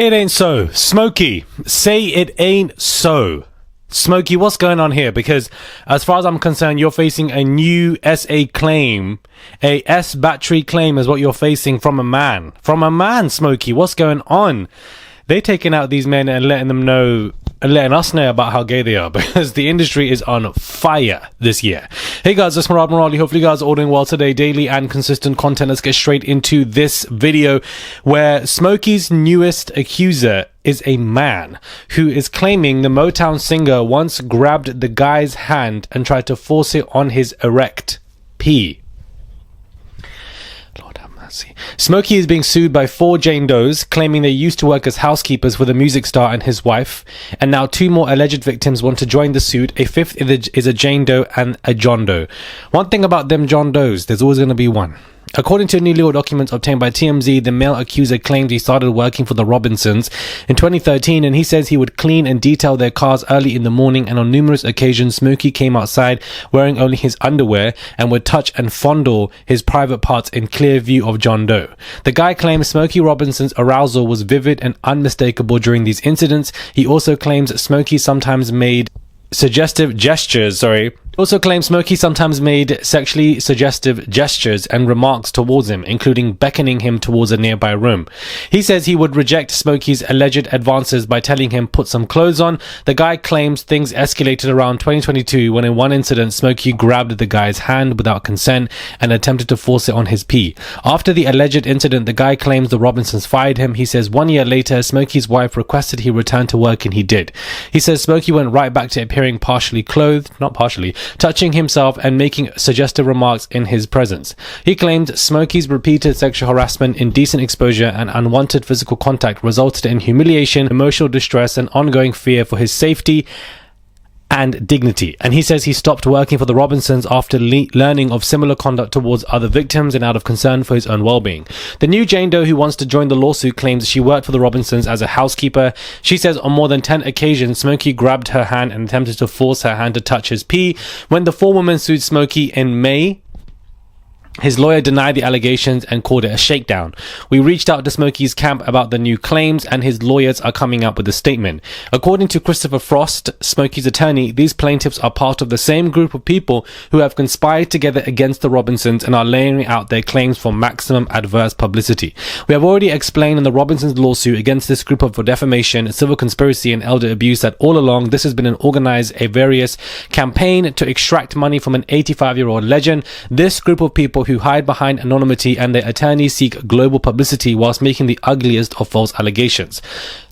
It ain't so. Smokey, say it ain't so. Smokey, what's going on here? Because as far as I'm concerned, you're facing a new SA claim. A S battery claim is what you're facing from a man. From a man, Smokey. What's going on? They taking out these men and letting them know, and letting us know about how gay they are, because the industry is on fire this year. Hey guys, it's Murad Morali. Hopefully you guys are all doing well today. Daily and consistent content. Let's get straight into this video where Smokey's newest accuser is a man who is claiming the Motown singer once grabbed the guy's hand and tried to force it on his erect pee. Smokey is being sued by 4 Jane Does, claiming they used to work as housekeepers for the music star and his wife, and now 2 more alleged victims want to join the suit. A 5th is a Jane Doe and a John Doe. One thing about them John Does, there's always going to be one. According to new legal documents obtained by TMZ, the male accuser claimed he started working for the Robinsons in 2013, and he says he would clean and detail their cars early in the morning, and on numerous occasions Smokey came outside wearing only his underwear and would touch and fondle his private parts in clear view of John Doe. The guy claims Smokey Robinson's arousal was vivid and unmistakable during these incidents. He also claims Smokey sometimes made suggestive gestures, Smokey sometimes made sexually suggestive gestures and remarks towards him, including beckoning him towards a nearby room. He says he would reject Smokey's alleged advances by telling him put some clothes on. The guy claims things escalated around 2022 when in one incident Smokey grabbed the guy's hand without consent and attempted to force it on his pee. After the alleged incident, the guy claims the Robinsons fired him. He says 1 year later Smokey's wife requested he return to work, and he did. He says Smokey went right back to appearing partially clothed, touching himself and making suggestive remarks in his presence. He claimed Smokey's repeated sexual harassment, indecent exposure, and unwanted physical contact resulted in humiliation, emotional distress, and ongoing fear for his safety and dignity. And he says he stopped working for the Robinsons after learning of similar conduct towards other victims and out of concern for his own well-being. The new Jane Doe who wants to join the lawsuit claims she worked for the Robinsons as a housekeeper. She says on more than 10 occasions Smokey grabbed her hand and attempted to force her hand to touch his pee. When the 4 women sued Smokey in May, his lawyer denied the allegations and called it a shakedown. We reached out to Smokey's camp about the new claims, and his lawyers are coming up with a statement. According to Christopher Frost, Smokey's attorney, these plaintiffs are part of the same group of people who have conspired together against the Robinsons and are laying out their claims for maximum adverse publicity. We have already explained in the Robinsons lawsuit against this group for defamation, civil conspiracy, and elder abuse that all along this has been an organized, various campaign to extract money from an 85-year-old legend. This group of people who hide behind anonymity and their attorneys seek global publicity whilst making the ugliest of false allegations.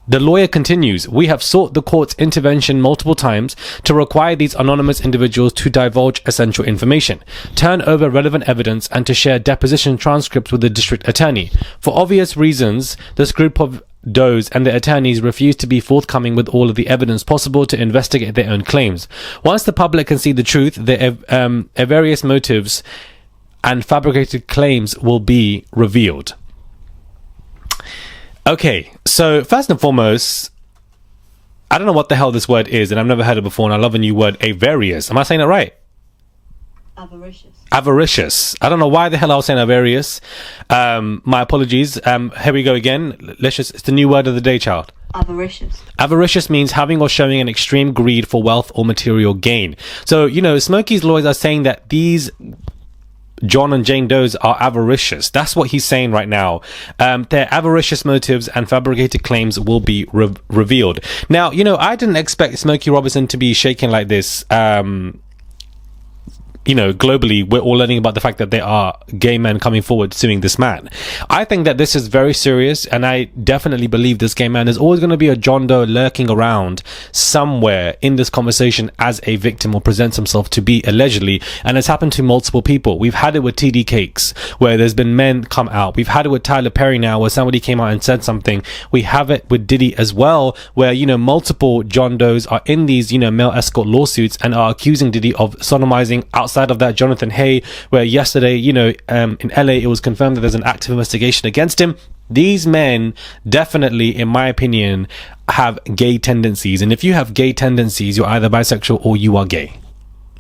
The lawyer continues, we have sought the court's intervention multiple times to require these anonymous individuals to divulge essential information, turn over relevant evidence, and to share deposition transcripts with the district attorney. For obvious reasons, this group of Does and their attorneys refuse to be forthcoming with all of the evidence possible to investigate their own claims. Once the public can see the truth, their various motives and fabricated claims will be revealed. Okay, so first and foremost, I don't know what the hell this word is, and I've never heard it before, and I love a new word, avarice. Am I saying it right? Avaricious. I don't know why the hell I was saying avarice. My apologies. Here we go again. It's the new word of the day, child. Avaricious. Avaricious means having or showing an extreme greed for wealth or material gain. So, Smokey's lawyers are saying that these John and Jane Does are avaricious. That's what he's saying right now. Their avaricious motives and fabricated claims will be revealed. Now, I didn't expect Smokey Robinson to be shaking like this. Globally, we're all learning about the fact that there are gay men coming forward suing this man. I think that this is very serious, and I definitely believe this gay man is always going to be a John Doe lurking around somewhere in this conversation as a victim, or presents himself to be allegedly, and it's happened to multiple people. We've had it with TD Cakes, where there's been men come out. We've had it with Tyler Perry now, where somebody came out and said something. We have it with Diddy as well, where, multiple John Does are in these, male escort lawsuits and are accusing Diddy of sodomizing outside of that Jonathan Hay, where yesterday, in LA, it was confirmed that there's an active investigation against him. These men definitely, in my opinion, have gay tendencies. And if you have gay tendencies, you're either bisexual or you are gay.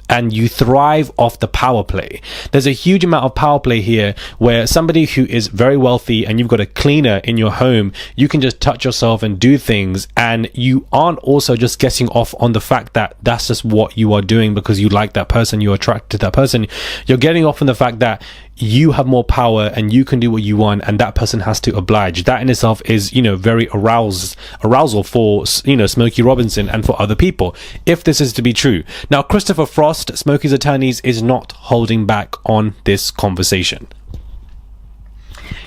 and you thrive off the power play. There's a huge amount of power play here where somebody who is very wealthy and you've got a cleaner in your home, you can just touch yourself and do things, and you aren't also just getting off on the fact that that's just what you are doing because you like that person, you're attracted to that person. You're getting off on the fact that you have more power and you can do what you want, and that person has to oblige. That in itself is, very arousal for, Smokey Robinson and for other people, if this is to be true. Now, Christopher Frost, Smokey's attorneys, is not holding back on this conversation.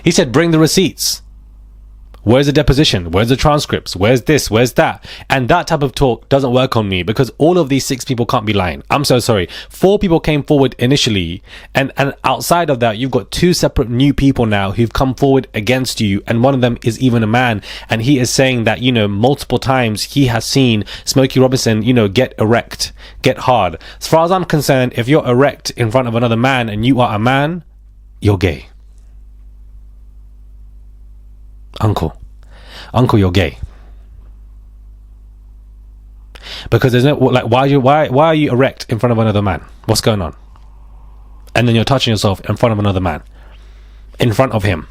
He said, bring the receipts. Where's the deposition? Where's the transcripts? Where's this? Where's that? And that type of talk doesn't work on me, because all of these 6 people can't be lying. I'm so sorry. 4 people came forward initially, and outside of that, you've got 2 separate new people now who've come forward against you, and one of them is even a man, and he is saying that, multiple times he has seen Smokey Robinson, get erect, get hard. As far as I'm concerned, if you're erect in front of another man and you are a man, you're gay. Uncle, you're gay. Because there's no, like, why are you erect in front of another man? What's going on? And then you're touching yourself in front of another man, in front of him,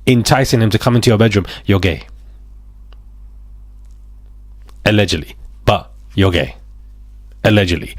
enticing him to come into your bedroom. You're gay. Allegedly, but you're gay. Allegedly.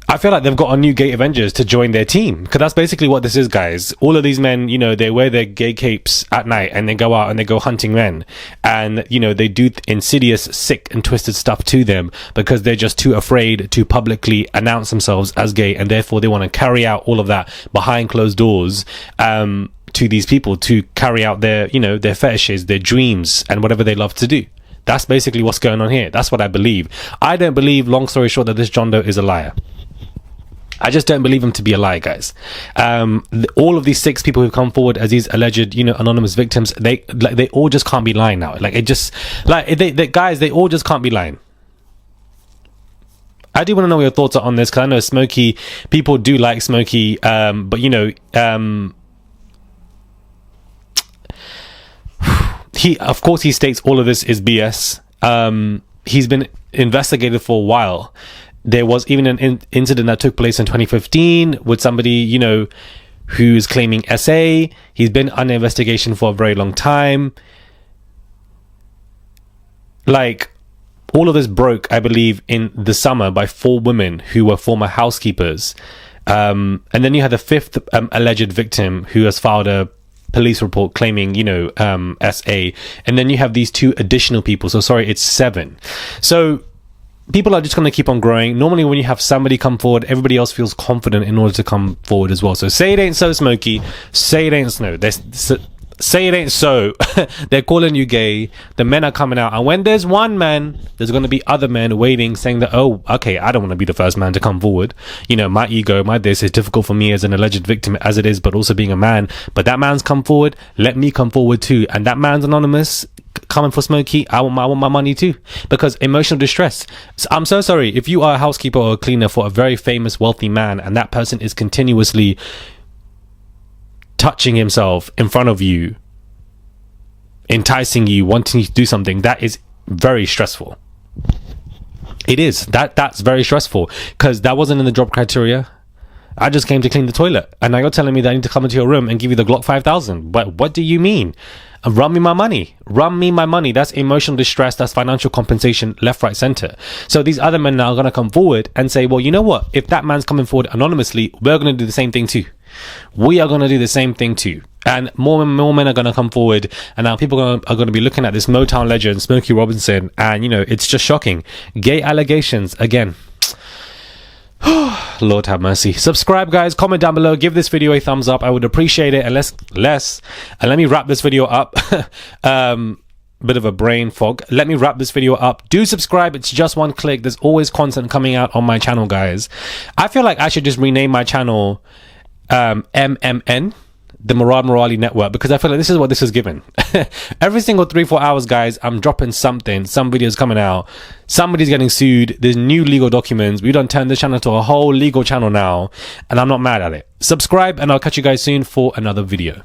I feel like they've got a new gay Avengers to join their team, because that's basically what this is, guys. All of these men, they wear their gay capes at night and they go out and they go hunting men, and they do insidious, sick and twisted stuff to them because they're just too afraid to publicly announce themselves as gay, and therefore they want to carry out all of that behind closed doors to these people, to carry out their their fetishes, their dreams, and whatever they love to do. That's basically what's going on here. That's what I believe. I don't believe, long story short, that this John Doe is a liar. I just don't believe him to be a liar, guys. All of these 6 people who've come forward as these alleged, anonymous victims, they all just can't be lying now. Like, it just, like, they all just can't be lying. I do want to know what your thoughts are on this, because I know Smokey, people do like Smokey, but of course he states all of this is BS. He's been investigated for a while. There was even an incident that took place in 2015 with somebody, who's claiming SA. He's been under investigation for a very long time. Like, all of this broke, I believe, in the summer by 4 women who were former housekeepers. And then you had the 5th alleged victim who has filed a police report claiming, SA. And then you have these 2 additional people. So, sorry, it's 7. So, people are just going to keep on growing. Normally when you have somebody come forward, everybody else feels confident in order to come forward as well. So say it ain't so, Smokey. Say it ain't so. Say it ain't so. They're calling you gay. The men are coming out, and when there's one man, there's going to be other men waiting, saying that, oh, okay, I don't want to be the first man to come forward. My ego, my this is difficult for me as an alleged victim as it is, but also being a man. But that man's come forward. Let me come forward too. And that man's anonymous, coming for Smokey. I want my money too, because emotional distress. So I'm so sorry if you are a housekeeper or a cleaner for a very famous wealthy man, and that person is continuously touching himself in front of you, enticing you, wanting you to do something. That is very stressful. It is. That's very stressful, because that wasn't in the job criteria. I just came to clean the toilet, and now you're telling me that I need to come into your room and give you the Glock 5000. But what do you mean? Run me my money. Run me my money. That's emotional distress. That's financial compensation, left, right, center. So these other men now are going to come forward and say, well, you know what? If that man's coming forward anonymously, we're going to do the same thing too. We are going to do the same thing too. And more men are going to come forward, and now people are going to be looking at this Motown legend, Smokey Robinson, and it's just shocking. Gay allegations again. Lord have mercy. Subscribe, guys. Comment down below. Give this video a thumbs up. I would appreciate it. And let me wrap this video up. Bit of a brain fog. Let me wrap this video up. Do subscribe. It's just one click. There's always content coming out on my channel, guys. I feel like I should just rename my channel MMN, the Murad Morali Network, because I feel like this is what this is given. Every single 3-4 hours, guys, I'm dropping something. Some videos coming out. Somebody's getting sued. There's new legal documents. We done turned this channel to a whole legal channel now, and I'm not mad at it. Subscribe, and I'll catch you guys soon for another video.